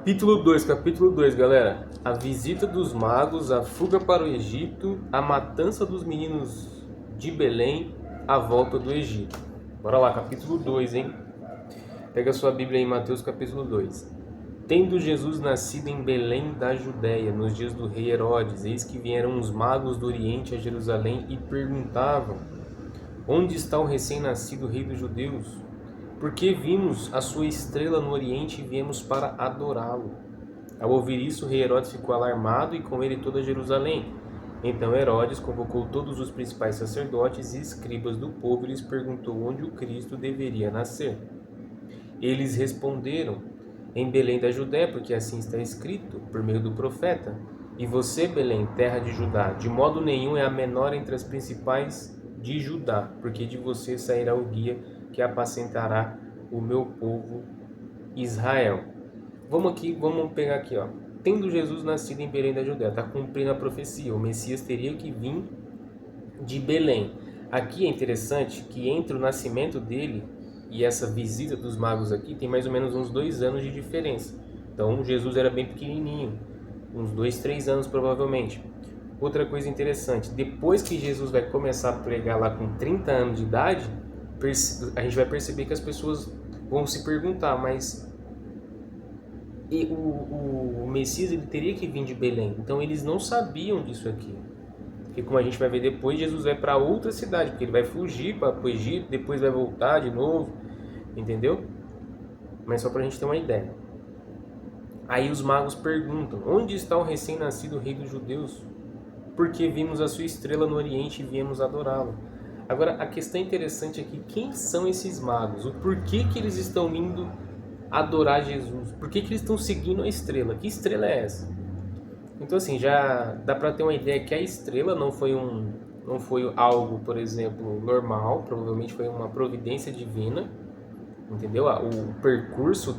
Capítulo 2, galera. A visita dos magos, a fuga para o Egito, a matança dos meninos de Belém, a volta do Egito. Bora lá, capítulo 2, hein? Pega a sua Bíblia aí, Mateus capítulo 2. Tendo Jesus nascido em Belém da Judéia, nos dias do rei Herodes, eis que vieram os magos do Oriente a Jerusalém e perguntavam: Onde está o recém-nascido rei dos judeus? Porque vimos a sua estrela no Oriente e viemos para adorá-lo. Ao ouvir isso, o rei Herodes ficou alarmado e com ele toda Jerusalém. Então Herodes convocou todos os principais sacerdotes e escribas do povo e lhes perguntou onde o Cristo deveria nascer. Eles responderam: Em Belém da Judéia, porque assim está escrito, por meio do profeta: E você, Belém, terra de Judá, de modo nenhum é a menor entre as principais de Judá, porque de você sairá o guia que apacentará o meu povo Israel. Vamos pegar aqui, ó. Tendo Jesus nascido em Belém da Judéia, está cumprindo a profecia. O Messias teria que vir de Belém. Aqui é interessante que entre o nascimento dele e essa visita dos magos aqui tem mais ou menos uns 2 anos de diferença. Então Jesus era bem pequenininho, uns 2, 3 anos provavelmente. Outra coisa interessante, depois que Jesus vai começar a pregar lá com 30 anos de idade, a gente vai perceber que as pessoas vão se perguntar, mas o Messias ele teria que vir de Belém, então eles não sabiam disso aqui. Porque como a gente vai ver depois, Jesus vai para outra cidade, porque ele vai fugir para o Egito, depois vai voltar de novo, entendeu? Mas só para a gente ter uma ideia. Aí os magos perguntam: Onde está o recém-nascido rei dos judeus? Porque vimos a sua estrela no Oriente e viemos adorá-lo. Agora, a questão interessante aqui, quem são esses magos? O porquê que eles estão indo adorar Jesus? Por que eles estão seguindo a estrela? Que estrela é essa? Então, assim, já dá para ter uma ideia que a estrela não foi algo, por exemplo, normal, provavelmente foi uma providência divina, entendeu? O percurso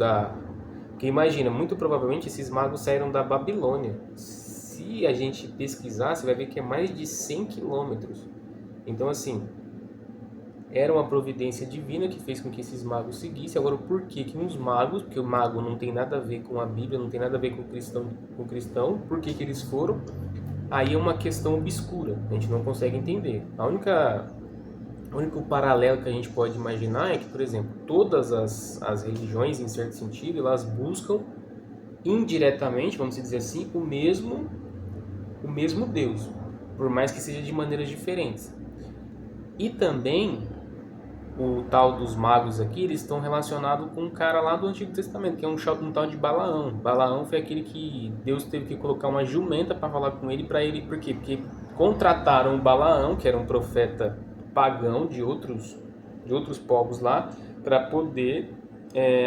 Porque imagina, muito provavelmente esses magos saíram da Babilônia. Se a gente pesquisar, você vai ver que é mais de 100 quilômetros. Então, assim, era uma providência divina que fez com que esses magos seguissem. Agora, por que uns magos, porque o mago não tem nada a ver com a Bíblia, não tem nada a ver com o cristão, por que eles foram? Aí é uma questão obscura, a gente não consegue entender. O único paralelo que a gente pode imaginar é que, por exemplo, todas as religiões, em certo sentido, elas buscam indiretamente, vamos dizer assim, o mesmo Deus, por mais que seja de maneiras diferentes. E também o tal dos magos aqui, eles estão relacionados com um cara lá do Antigo Testamento, que é um tal de Balaão. Balaão foi aquele que Deus teve que colocar uma jumenta para falar com ele, por quê? Porque contrataram o Balaão, que era um profeta pagão de outros povos lá, para poder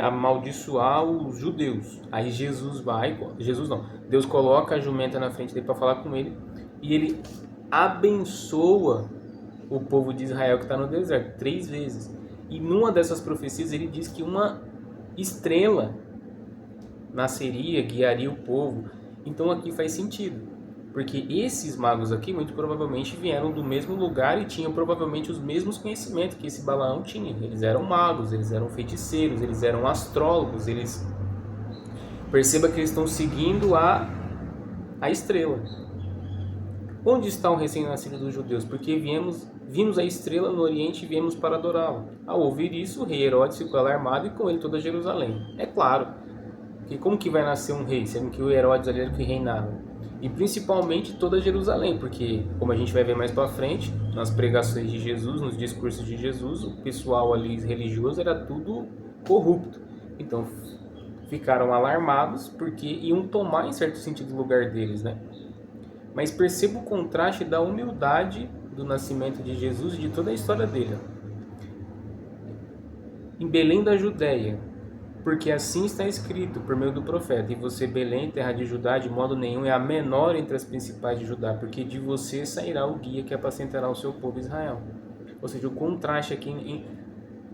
amaldiçoar os judeus. Aí Deus coloca a jumenta na frente dele para falar com ele, e ele abençoa o povo de Israel que está no deserto 3 vezes. E numa dessas profecias ele diz que uma estrela nasceria, guiaria o povo. Então aqui faz sentido, porque esses magos aqui muito provavelmente vieram do mesmo lugar e tinham provavelmente os mesmos conhecimentos que esse Balaão tinha. Eles eram magos, eles eram feiticeiros, eles eram astrólogos. Perceba que eles estão seguindo a estrela. Onde está o recém-nascido dos judeus? Porque vimos a estrela no Oriente e viemos para adorá-lo. Ao ouvir isso, o rei Herodes ficou alarmado e com ele toda Jerusalém. É claro, que como que vai nascer um rei, sendo que o Herodes ali era o que reinava? E principalmente toda Jerusalém, porque, como a gente vai ver mais para frente, nas pregações de Jesus, nos discursos de Jesus, o pessoal ali religioso era tudo corrupto. Então ficaram alarmados porque iam tomar, em certo sentido, o lugar deles, né? Mas perceba o contraste da humildade do nascimento de Jesus e de toda a história dele. Em Belém da Judéia, porque assim está escrito por meio do profeta: E você, Belém, terra de Judá, de modo nenhum é a menor entre as principais de Judá, porque de você sairá o guia que apacentará o seu povo Israel. Ou seja, o contraste aqui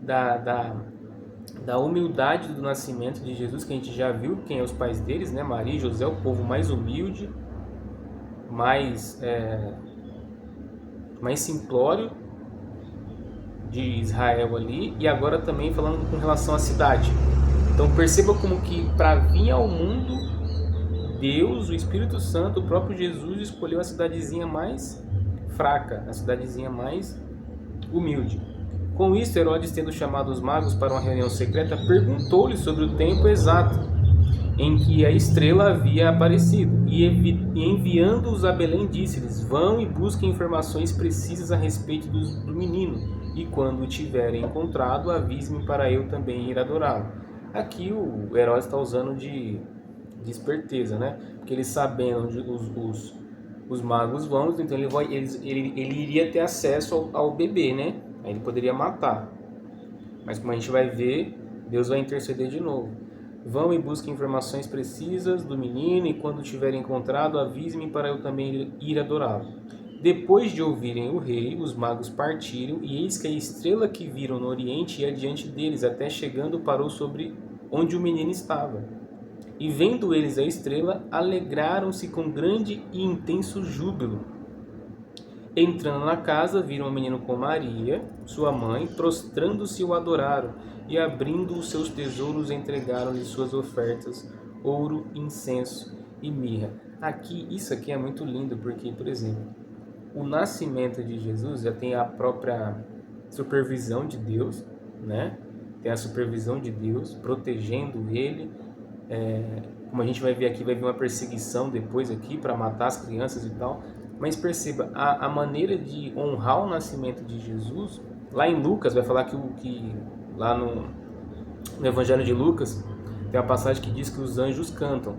da humildade do nascimento de Jesus, que a gente já viu quem é os pais deles, né? Maria e José, o povo mais humilde, mais simplório de Israel ali, e agora também falando com relação à cidade. Então perceba como que para vir ao mundo, Deus, o Espírito Santo, o próprio Jesus escolheu a cidadezinha mais fraca, a cidadezinha mais humilde. Com isso, Herodes, tendo chamado os magos para uma reunião secreta, perguntou-lhes sobre o tempo exato em que a estrela havia aparecido, e enviando-os a Belém, disse-lhes: vão e busquem informações precisas a respeito do menino, e quando o tiverem encontrado, avise-me para eu também ir adorá-lo. Aqui o Herodes está usando de esperteza, né? Porque ele sabendo onde os magos vão, então ele iria ter acesso ao bebê, né? Aí ele poderia matar. Mas como a gente vai ver, Deus vai interceder de novo. Vão e busquem informações precisas do menino, e quando tiverem encontrado, avise-me para eu também ir adorá-lo. Depois de ouvirem o rei, os magos partiram, e eis que a estrela que viram no oriente ia diante deles, até chegando parou sobre onde o menino estava. E vendo eles a estrela, alegraram-se com grande e intenso júbilo. Entrando na casa, viram o menino com Maria, sua mãe, prostrando-se o adoraram, e abrindo os seus tesouros, entregaram-lhe suas ofertas, ouro, incenso e mirra. Isso aqui é muito lindo, porque, por exemplo, o nascimento de Jesus já tem a própria supervisão de Deus, né? Tem a supervisão de Deus protegendo ele. Como a gente vai ver aqui, vai vir uma perseguição depois aqui para matar as crianças e tal. Mas perceba, a maneira de honrar o nascimento de Jesus, lá em Lucas, vai falar que lá no Evangelho de Lucas, tem uma passagem que diz que os anjos cantam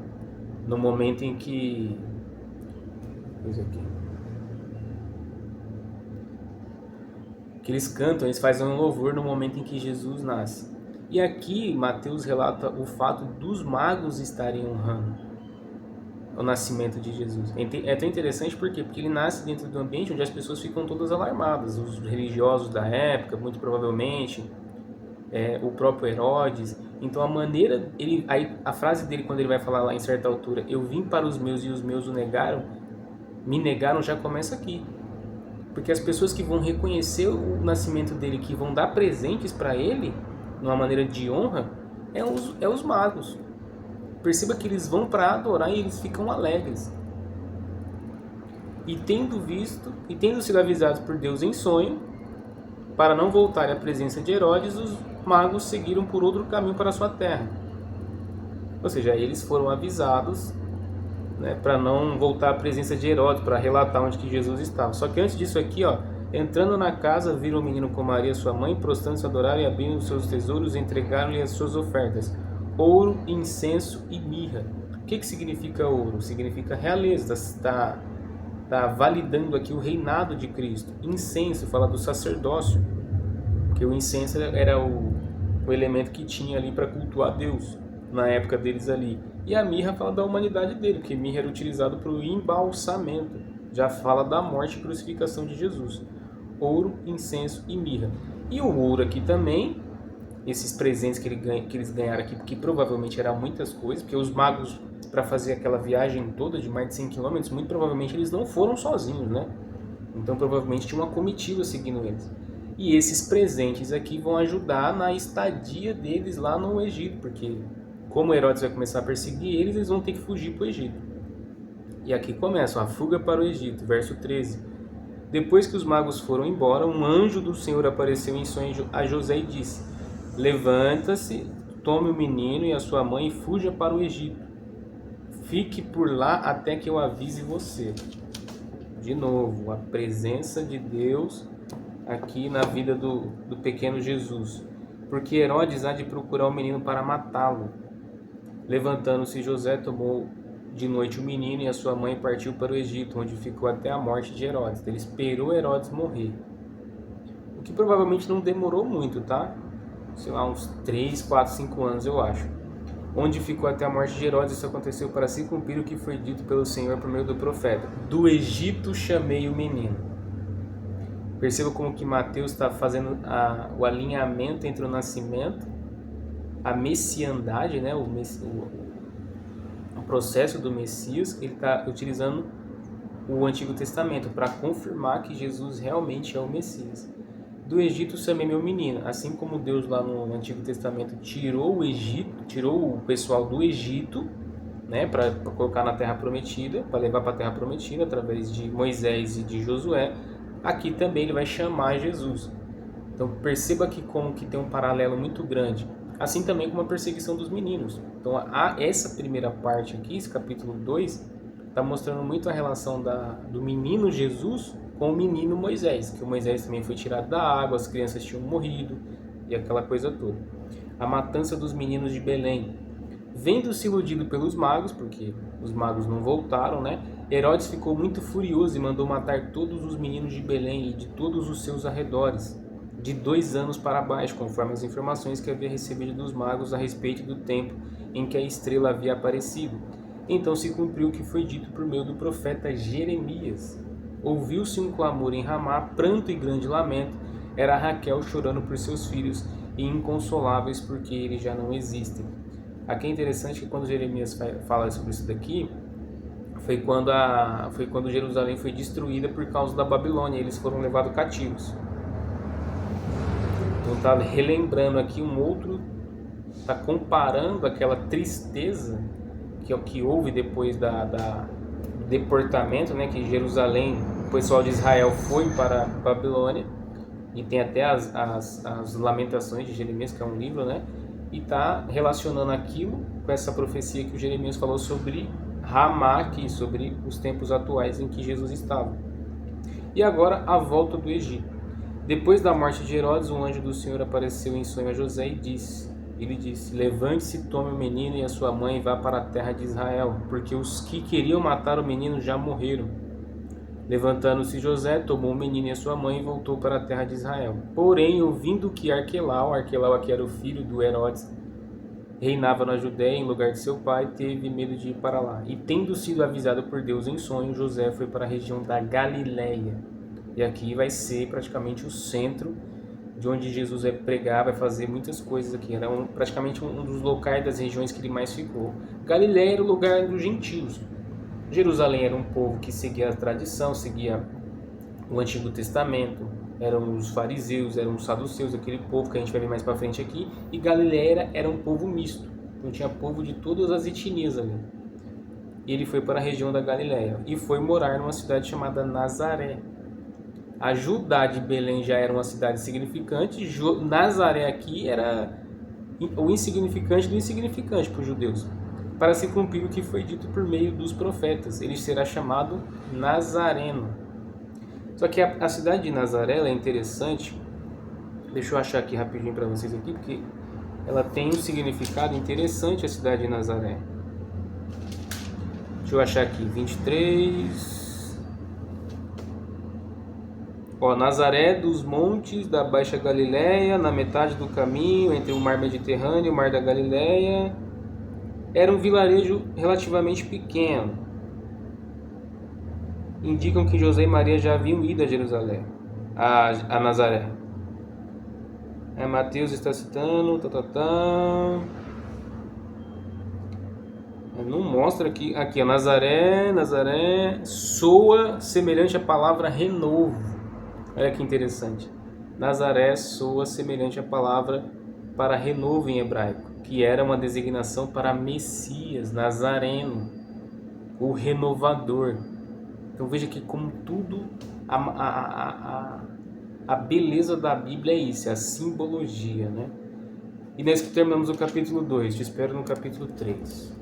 no momento em que... que eles cantam, eles fazem um louvor no momento em que Jesus nasce. E aqui Mateus relata o fato dos magos estarem honrando o nascimento de Jesus. É tão interessante porque ele nasce dentro do ambiente onde as pessoas ficam todas alarmadas, os religiosos da época, muito provavelmente, o próprio Herodes. Então a frase dele, quando ele vai falar lá em certa altura, eu vim para os meus e os meus me negaram, já começa aqui. Porque as pessoas que vão reconhecer o nascimento dele, que vão dar presentes para ele, numa maneira de honra, é os magos. Perceba que eles vão para adorar e eles ficam alegres. E tendo sido avisados por Deus em sonho, para não voltar à presença de Herodes, os magos seguiram por outro caminho para a sua terra. Ou seja, eles foram avisados, né, para não voltar à presença de Herodes, para relatar onde que Jesus estava. Só que antes disso aqui, entrando na casa, viram o menino com Maria, sua mãe, prostrando-se, adoraram e abrindo os seus tesouros, entregaram-lhe as suas ofertas, ouro, incenso e mirra. O que significa ouro? Significa realeza, está validando aqui o reinado de Cristo. Incenso fala do sacerdócio, porque o incenso era o elemento que tinha ali para cultuar Deus na época deles ali. E a mirra fala da humanidade dele, porque mirra era utilizado para o embalsamento, já fala da morte e crucificação de Jesus. Ouro, incenso e mirra. E o ouro aqui também, esses presentes que eles ganharam aqui, que provavelmente eram muitas coisas, porque os magos, para fazer aquela viagem toda de mais de 100 km, muito provavelmente eles não foram sozinhos, né? Então provavelmente tinha uma comitiva seguindo eles. E esses presentes aqui vão ajudar na estadia deles lá no Egito, porque como Herodes vai começar a perseguir eles, eles vão ter que fugir para o Egito. E aqui começa a fuga para o Egito, verso 13. Depois que os magos foram embora, um anjo do Senhor apareceu em sonho a José e disse: levanta-se, tome o menino e a sua mãe e fuja para o Egito. Fique por lá até que eu avise você. De novo, a presença de Deus aqui na vida do pequeno Jesus. Porque Herodes há de procurar o menino para matá-lo. Levantando-se, José tomou de noite o menino e a sua mãe partiu para o Egito, onde ficou até a morte de Herodes. Ele esperou Herodes morrer. O que provavelmente não demorou muito, tá? Sei lá, uns 3, 4, 5 anos, eu acho. Onde ficou até a morte de Herodes, isso aconteceu para se cumprir o que foi dito pelo Senhor por meio do profeta. Do Egito chamei o menino. Perceba como que Mateus está fazendo o alinhamento entre o nascimento, a messiandade, né? o processo do Messias. Ele está utilizando o Antigo Testamento para confirmar que Jesus realmente é o Messias. Do Egito chamei meu menino, assim como Deus lá no Antigo Testamento tirou o Egito, tirou o pessoal do Egito, né, para colocar na Terra Prometida, para levar para a Terra Prometida através de Moisés e de Josué. Aqui também ele vai chamar Jesus. Então perceba que como que tem um paralelo muito grande. Assim também com a perseguição dos meninos. Então essa primeira parte aqui, esse capítulo 2, está mostrando muito a relação do menino Jesus com o menino Moisés, que o Moisés também foi tirado da água, as crianças tinham morrido e aquela coisa toda. A matança dos meninos de Belém. Vendo-se iludido pelos magos, porque os magos não voltaram, né? Herodes ficou muito furioso e mandou matar todos os meninos de Belém e de todos os seus arredores, de 2 anos para baixo, conforme as informações que havia recebido dos magos a respeito do tempo em que a estrela havia aparecido. Então se cumpriu o que foi dito por meio do profeta Jeremias. Ouviu-se um clamor em Ramá, pranto e grande lamento. Era Raquel chorando por seus filhos e inconsoláveis porque eles já não existem. Aqui é interessante que quando Jeremias fala sobre isso daqui, foi quando Jerusalém foi destruída por causa da Babilônia. Eles foram levados cativos. Então está relembrando aqui está comparando aquela tristeza que houve depois do deportamento, né, que Jerusalém, o pessoal de Israel foi para a Babilônia, e tem até as Lamentações de Jeremias, que é um livro, né, e está relacionando aquilo com essa profecia que o Jeremias falou sobre Ramá, aqui, sobre os tempos atuais em que Jesus estava. E agora a volta do Egito. Depois da morte de Herodes, um anjo do Senhor apareceu em sonho a José e ele disse: levante-se, tome o menino e a sua mãe e vá para a terra de Israel, porque os que queriam matar o menino já morreram. Levantando-se José, tomou o menino e a sua mãe e voltou para a terra de Israel. Porém, ouvindo que Arquelau aqui era o filho do Herodes, reinava na Judéia em lugar de seu pai, teve medo de ir para lá. E tendo sido avisado por Deus em sonho, José foi para a região da Galileia. E aqui vai ser praticamente o centro de onde Jesus vai pregar, vai fazer muitas coisas aqui. Era praticamente um dos locais das regiões que ele mais ficou. Galileia era o lugar dos gentios. Jerusalém era um povo que seguia a tradição, seguia o Antigo Testamento. Eram os fariseus, eram os saduceus, aquele povo que a gente vai ver mais para frente aqui. E Galileia era um povo misto. Então tinha povo de todas as etnias ali. E ele foi para a região da Galileia e foi morar numa cidade chamada Nazaré. A Judá de Belém já era uma cidade significante, Nazaré aqui era o insignificante do insignificante para os judeus. Para se cumprir o que foi dito por meio dos profetas, ele será chamado Nazareno. Só que a cidade de Nazaré é interessante, deixa eu achar aqui rapidinho para vocês aqui, porque ela tem um significado interessante, a cidade de Nazaré. Deixa eu achar aqui, 23... Nazaré dos montes da Baixa Galileia, na metade do caminho entre o mar Mediterrâneo e o mar da Galileia, era um vilarejo relativamente pequeno. Indicam que José e Maria já haviam ido a Jerusalém, a Nazaré. Mateus está citando, Não mostra aqui, Nazaré soa semelhante à palavra renovo. Olha que interessante. Nazaré soa semelhante à palavra para renovo em hebraico, que era uma designação para Messias, Nazareno, o renovador. Então veja que como tudo, a beleza da Bíblia é isso, é a simbologia, né? E nós que terminamos o capítulo 2, te espero no capítulo 3.